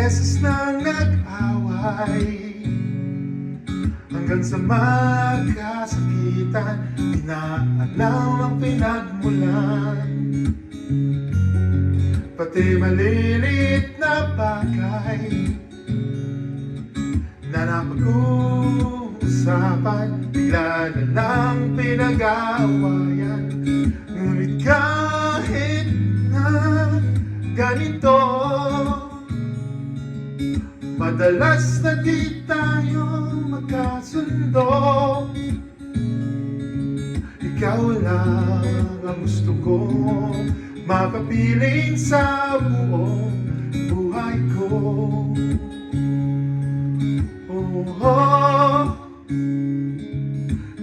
beses nang nag-away, hanggang sa magkasakitan, di na alam ang pinagmulan. Pati maliliit na bagay na napag-uusapan, bigla na lang pinag-aawayan. Ngunit kahit na ganito, madalas na di tayo magkasundo. Ikaw lang ang gusto ko mapapiling sa buong buhay ko. Oh,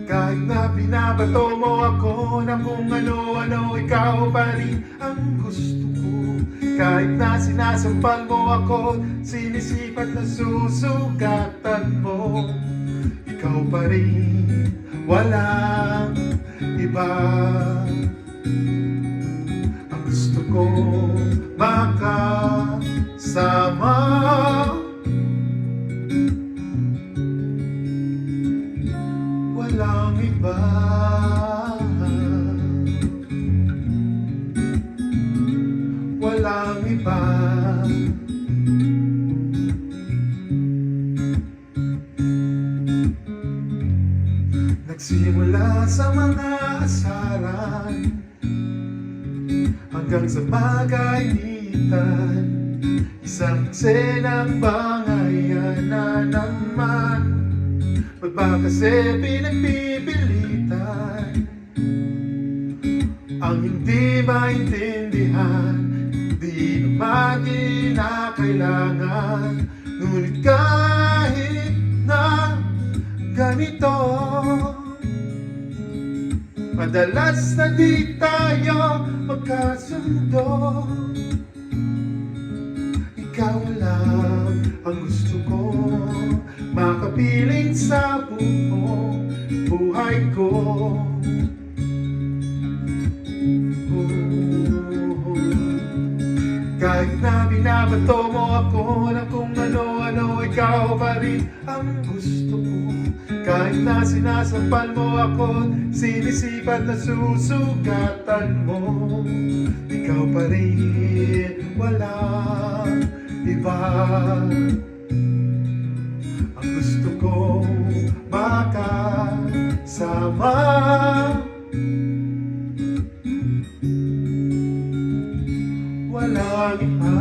kahit na binabato mo ako ng kung ano-ano, ikaw pa rin ang gusto ko. Kahit na sinasampal mo ako, sinisipat na susugatan mo, ikaw pa rin, walang iba. Ang gusto ko makasama, walang iba. Walang iba. Nagsimula sa mga asaran, hanggang sa pag-ainitan, isang eksenang bangayan na naman. Ba't ba kasi pinagpipilitan ang hindi maintindihan? Di naman kinakailangan. Ngunit kahit na ganito, madalas na di tayo magkasundo. Ikaw lang ang gusto ko makapiling sa buong buhay ko. Kahit na binabato mo ako ng kung ano-ano, ikaw pa rin ang gusto ko. Kahit na sinasampal mo ako, sinisipat na susugatan mo, ikaw pa rin, walang iba. Ang gusto ko makasama, walang iba.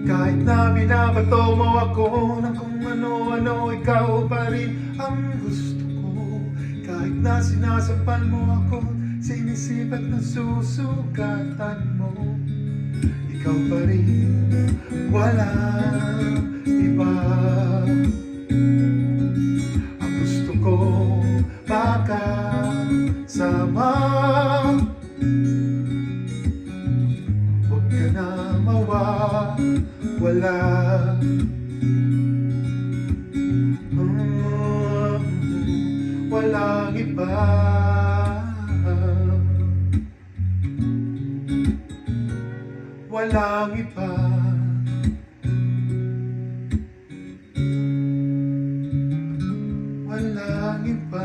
Kahit na binabato mo ako ng kung ano-ano, ikaw pa rin ang gusto ko. Kahit na sinasampal mo ako, sinisipat na susugatan mo, ikaw pa rin, walang iba. Ang gusto ko makasama, huwag ka na mawawala. Walang iba. Walang iba. Walang iba.